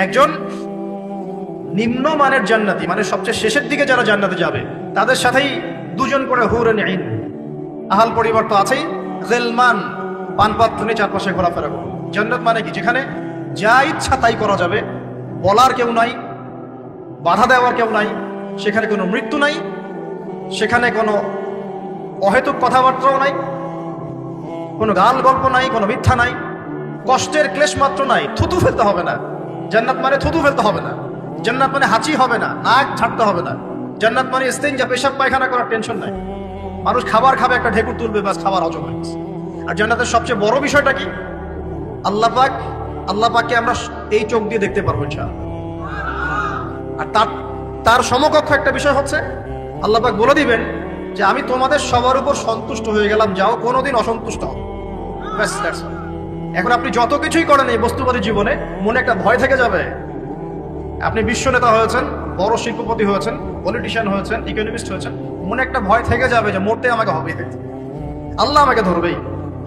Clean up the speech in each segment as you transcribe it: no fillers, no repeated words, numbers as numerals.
একজন নিম্নমানের জান্নাতি, মানে সবচেয়ে শেষের দিকে যারা জান্নাতে যাবে, তাদের সাথেই দুজন করে হুরুন ঈন, আহাল পরিবার তো আছেই, গিলমান, পানপাত্র নিয়ে চারপাশে ঘোরাফেরা করবে। জান্নাত মানে কি? যেখানে যা ইচ্ছা তাই করা যাবে, বলার কেউ নাই, বাধা দেওয়ার কেউ নাই, সেখানে কোনো মৃত্যু নাই, সেখানে কোনো অহেতুক কথাবার্তাও নাই, কোনো গাল গল্প নাই, কোনো মিথ্যা নাই, কষ্টের ক্লেশ মাত্র নাই। থুতু ফেলতে হবে না। জান্নাত মানে থুতু ফেলতে হবে না। জান্নাত মানে হাঁচি হবে না, নাক ছাড়তে হবে না। জান্নাত মানে ইস্তেঞ্জা, পেশাব পায়খানা করার টেনশন নাই। মানুষ খাবার খাবে, একটা ঢেকুর তুলবে, বাস খাবার হজম হয়ে গেছে। আর জান্নাতের সবচেয়ে বড় বিষয়টা কি? আল্লাহ পাককে আমরা এই চোখ দিয়ে দেখতে পারবো ইনশাআল্লাহ। আর তার সমকক্ষ একটা বিষয় হচ্ছে, আল্লাহ পাক বলে দিবেন যে আমি তোমাদের সবার উপর সন্তুষ্ট হয়ে গেলাম, যাও কোনোদিন অসন্তুষ্ট হবে। এখন আপনি যত কিছুই করেন এই বস্তুবাদী জীবনে, মনে একটা ভয় থেকে যাবে। আপনি বিশ্ব নেতা হয়েছেন, বড় শিল্পপতি হয়েছেন, পলিটিশিয়ান হয়েছেন, ইকোনমিস্ট হয়েছেন, মনে একটা ভয় থেকে যাবে যে মরতে আমাকে হবে, আল্লাহ আমাকে ধরবেই,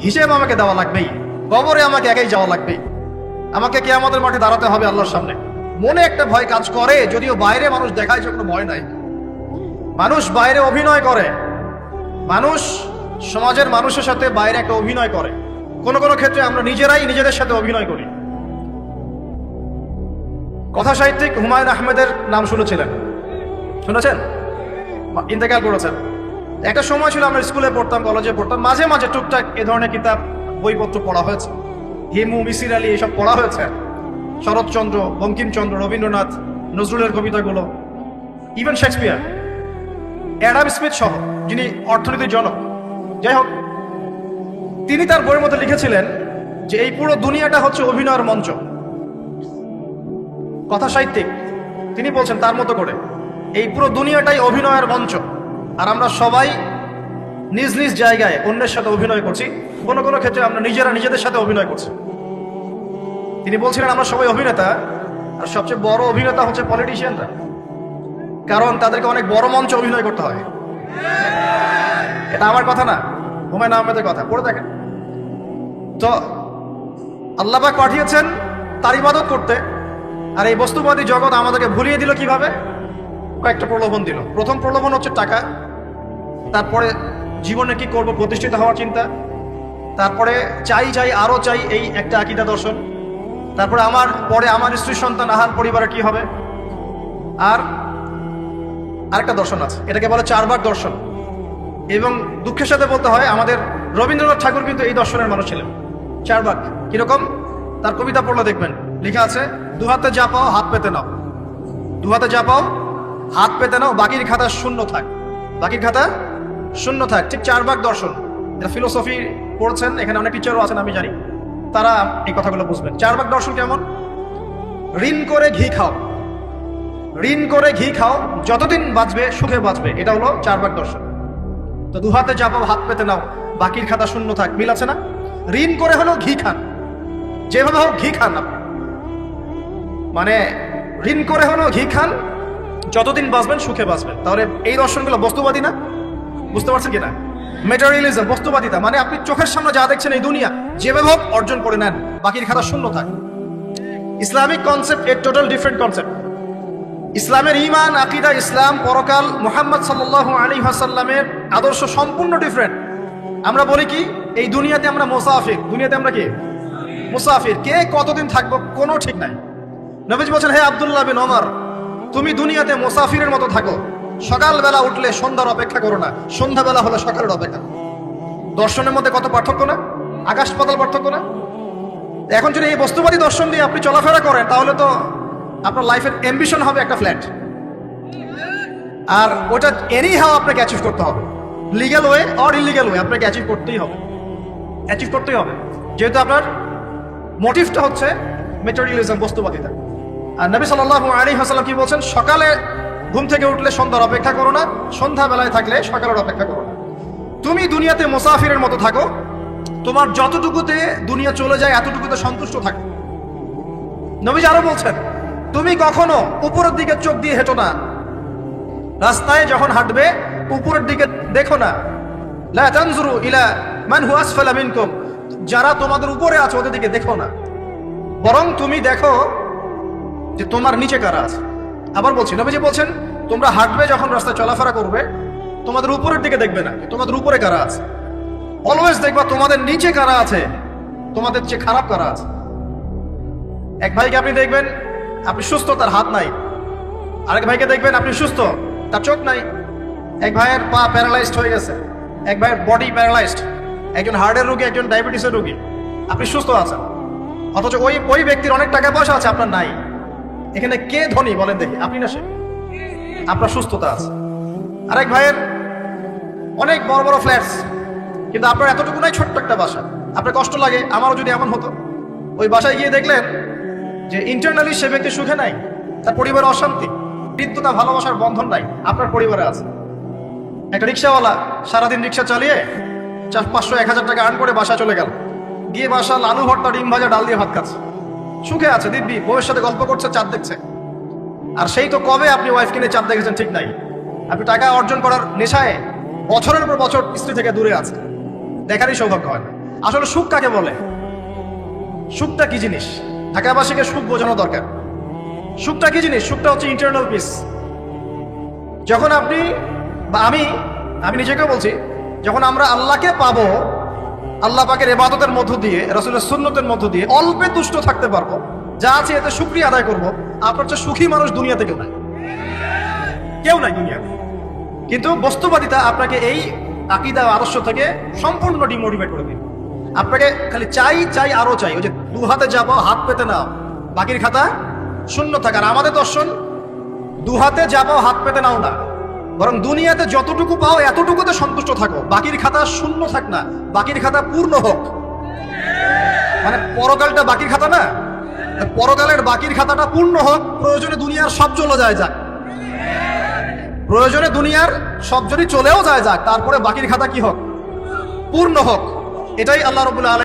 হিসেব আমাকে দেওয়া লাগবেই, কবরে আমাকে একাই যাওয়া লাগবেই, আমাকে কিয়ামতের মাঠে দাঁড়াতে হবে আল্লাহর সামনে। মনে একটা ভয় কাজ করে, যদিও বাইরে মানুষ দেখায় যে কোনো ভয় নাই। মানুষ বাইরে অভিনয় করে, মানুষ সমাজের মানুষের সাথে বাইরে একটা অভিনয় করে। কোনো কোনো ক্ষেত্রে আমরা নিজেরাই নিজেদের সাথে অভিনয় করি। কথা সাহিত্যিক হুমায়ুন আহমেদের নাম শুনেছিলেন? শুনেছেন? ইন্তেকাল করেছেন। একটা সময় ছিল আমরা স্কুলে পড়তাম, কলেজে পড়তাম, মাঝে মাঝে টুকটাক এ ধরনের কিতাব বইপত্র পড়া হয়েছে। হিমু, মিসির আলী এসব পড়া হয়েছে, শরৎচন্দ্র, বঙ্কিমচন্দ্র, রবীন্দ্রনাথ, নজরুলের কবিতাগুলো, ইভেন শেক্সপিয়ার, অ্যাডাম স্মিথ সহ, যিনি অর্থনীতির জনক। যাই হোক, তিনি তার বইয়ের মধ্যে লিখেছিলেন যে এই পুরো দুনিয়াটা হচ্ছে অভিনয়ের মঞ্চ। কথা সাহিত্যিক, তিনি বলছেন তার মতো করে এই পুরো দুনিয়াটাই অভিনয়ের মঞ্চ, আর আমরা সবাই নিজ নিজ জায়গায় অন্যের সাথে অভিনয় করছি। কোনো কোনো ক্ষেত্রে আমরা নিজেরা নিজেদের সাথে অভিনয় করছি। তিনি বলছিলেন আমরা সবাই অভিনেতা, আর সবচেয়ে বড় অভিনেতা হচ্ছে পলিটিশিয়ানরা, কারণ তাদেরকে অনেক বড় মঞ্চে অভিনয় করতে হয়। এটা আমার কথা না, হুমায়ুন আহমেদের কথা, পড়ে দেখেন তো। আল্লাহ পাক পাঠিয়েছেন তার ইবাদত করতে, আর এই বস্তুবাদী জগৎ আমাদেরকে ভুলিয়ে দিল কিভাবে? কয়েকটা প্রলোভন দিল। প্রথম প্রলোভন হচ্ছে টাকা, তারপরে জীবনে কি করব প্রতিষ্ঠিত হওয়ার চিন্তা, তারপরে চাই আরো চাই এই একটা আকীদা দর্শন, তারপরে আমার স্ত্রী সন্তান আহাল পরিবারের কি হবে, আর আরেকটা দর্শন আছে, এটাকে বলে চারবার দর্শন। এবং দুঃখের সাথে বলতে হয়, আমাদের রবীন্দ্রনাথ ঠাকুর কিন্তু এই দর্শনের মানুষ ছিলেন। চারবার কিরকম? তার কবিতা পড়লে দেখবেন লেখা আছে, দুহাতে যা পাও হাত পেতে নাও, দুহাতে যা পাও হাত পেতে নাও, বাকির খাতা শূন্য থাক, বাকির খাতা শূন্য থাক। ঠিক চারবার দর্শন। যারা ফিলোসফি পড়ছেন, এখানে অনেক টিচারও আছেন আমি জানি, তারা এই কথাগুলো বুঝবেন। চারবার দর্শন কেমন? ঋণ করে ঘি খাও, ঋণ করে ঘি খাও, যতদিন বাঁচবে সুখে বাঁচবে, এটা হলো চারবার দর্শন। তো দুহাতে যা পাও হাত পেতে নাও, বাকির খাতা শূন্য থাক, মিল আছে না? ঋণ করে হলো ঘি খান, যেভাবে হোক ঘি খান আপনি, মানে ঋণ করে হলো ঘি খান, যতদিন বাঁচবেন সুখে বাঁচবেন। তাহলে এই দর্শনগুলো বস্তুবাদী না? বুঝতে পারছেন কিনা? ম্যাটেরিয়ালিজম, বস্তুবাদিতা, মানে আপনি চোখের সামনে যা দেখছেন এই দুনিয়া, যেভাবে হোক অর্জন করে নেন, বাকির খাতা শূন্য থাক। ইসলামিক কনসেপ্ট এর টোটাল ডিফারেন্ট কনসেপ্ট। ইসলামের ঈমান, আকীদা, ইসলাম, পরকাল, মুহাম্মদ সাল্লাল্লাহু আলাইহি ওয়াসাল্লামের আদর্শ সম্পূর্ণ ডিফারেন্ট। আমরা বলি কি, এই দুনিয়াতে আমরা মুসাফির, দুনিয়াতে আমরা কি মুসাফির, কে কতদিন থাকবো কোনো ঠিক নাই। নবীজি বলছেন, হে আব্দুল্লাহ বিন ওমর, তুমি দুনিয়াতে মুসাফিরের মতো থাকো, সকালবেলা উঠলে সন্ধ্যার অপেক্ষা করো না, সন্ধ্যাবেলা হলে সকালের অপেক্ষা করো। দর্শনের মধ্যে কত পার্থক্য না, আকাশ পাতাল পার্থক্য না? এখন যদি এই বস্তুবাদী দর্শন দিয়ে আপনি চলাফেরা করেন, তাহলে তো আপনার লাইফের অ্যাম্বিশন হবে একটা ফ্ল্যাট, আর ওটা এনি হাও আপনাকে অ্যাচিভ করতে হবে, legal way or illegal way, আপনাকে অ্যাচিভ করতেই হবে, যেহেতু আপনার মোটিভটা হচ্ছে ম্যাটেরিয়ালিজম, বস্তুবাদিতা। আর নবী সাল্লাল্লাহু আলাইহি ওয়াসাল্লাম কি বলছেন? সকালে ঘুম থেকে উঠলে সন্ধ্যার অপেক্ষা করো না, সন্ধ্যাবেলায় থাকলে সকালের অপেক্ষা করো না। তুমি দুনিয়াতে মুসাফিরের মতো থাকো, তোমার যতটুকুতে দুনিয়া চলে যায় এতটুকুতে সন্তুষ্ট থাকো। নবীজি আরো বলছেন, তুমি কখনো উপরের দিকে চোখ দিয়ে হেঁটো না, রাস্তায় যখন হাঁটবে উপরের দিকে দেখো না। লা তানজুরু ইলা মান হুয়া আসফালা মিনকুম, যারা তোমাদের উপরে আছে ওদের দিকে দেখো না, বরং তুমি দেখো যে তোমার নিচে কারা আছে। আবার বলছি, নবীজি বলছেন তোমরা হাঁটবে যখন রাস্তায় চলাফেরা করবে, তোমাদের উপরের দিকে দেখবে না তোমাদের উপরে কারা আছে, অলওয়েজ দেখবা তোমাদের নিচে কারা আছে, তোমাদের চেয়ে খারাপ কারা আছে। এক ভাইকে আপনি দেখবেন আপনি সুস্থ, তার হাত নাই। আরেক ভাইকে দেখবেন আপনি সুস্থ, তার চোখ নাই। এক ভাইয়ের পা প্যারালাইজড হয়ে গেছে, এক ভাইয়ের বডি প্যারালাইজড, একজন হার্টের রোগী, একজন ডায়াবেটিসের রোগী। আপনি সুস্থ আছেন, অথচ ওই ব্যক্তির অনেক টাকা পয়সা আছে, আপনার নাই। এখানে কে ধনী বলেন দেখি, আপনি না সে? আপনার সুস্থতা আছে। আরেক ভাইয়ের অনেক বড় বড় ফ্ল্যাটস, কিন্তু আপনার এতটুকু নাই, ছোট্ট একটা বাসা। আপনার কষ্ট লাগে, আমারও যদি এমন হতো। ওই বাসায় গিয়ে দেখলেন যে ইন্টারনালি সে ব্যক্তি সুখে নাই, তার পরিবারে অশান্তি, বিদ্যুতা ভালোবাসার বন্ধন নাই, আপনার পরিবারে আছে। একটা রিক্সাওয়ালা সারাদিন রিক্সা চালিয়ে 500-1000 টাকা আর্ন করে বাসায় চলে গেল, গিয়ে বাসা আলু ভর্তা, ডিম ভাজা, ডাল দিয়ে ভাত খাচ্ছে, সুখে আছে, দিব্যি বউয়ের সাথে গল্প করছে, চাঁদ দেখছে। আর সেই তো কবে আপনি ওয়াইফ কিনে চাঁদ দেখেছেন ঠিক নাই। আপনি টাকা অর্জন করার নেশায় বছরের পর বছর স্ত্রী থেকে দূরে আছে, দেখারই সৌভাগ্য হয় না। আসলে সুখ কাকে বলে? সুখটা কি জিনিস? ঢাকাবাসীকে সুখ বোঝানো দরকার। সুখটা কি জিনিস? সুখটা হচ্ছে ইন্টারনাল পিস। যখন আপনি বা আমি নিজেকেও বলছি, যখন আমরা আল্লাহকে পাবো, আল্লাহ পাকের ইবাদতের মধ্য দিয়ে, রাসূলের সুন্নতের মধ্য দিয়ে অল্পে তুষ্ট থাকতে পারবো, যা আছে এতে শুকরিয়া আদায় করবো, আপনার চেয়ে সুখী মানুষ দুনিয়াতে কেউ নাই দুনিয়াতে। কিন্তু বস্তুবাদিতা আপনাকে এই আকীদা আদর্শ থেকে সম্পূর্ণ ডিমোটিভেট করে দিবে। আপনাকে খালি চাই আরো চাই। ওই যে দু হাতে যাবো, হাত পেতে নাও, বাকির খাতা শূন্য থাকার। আমাদের দর্শন দু হাতে যাবো, হাত পেতে নাও না, বরং দুনিয়াতে যতটুকু পাও এতটুকুতে সন্তুষ্ট থাকো, বাকির খাতা শূন্য থাক না, বাকির খাতা পূর্ণ হোক। মানে পরকালটা বাকির খাতা না, পরকালের বাকির খাতাটা পূর্ণ হোক। প্রয়োজনে দুনিয়ার সব চলে যায় যাক, প্রয়োজনে দুনিয়ার সব যদি চলেও যায় যাক, তারপরে বাকির খাতা কি হোক? পূর্ণ হোক। এটাই আল্লাহ রাব্বুল আলামিন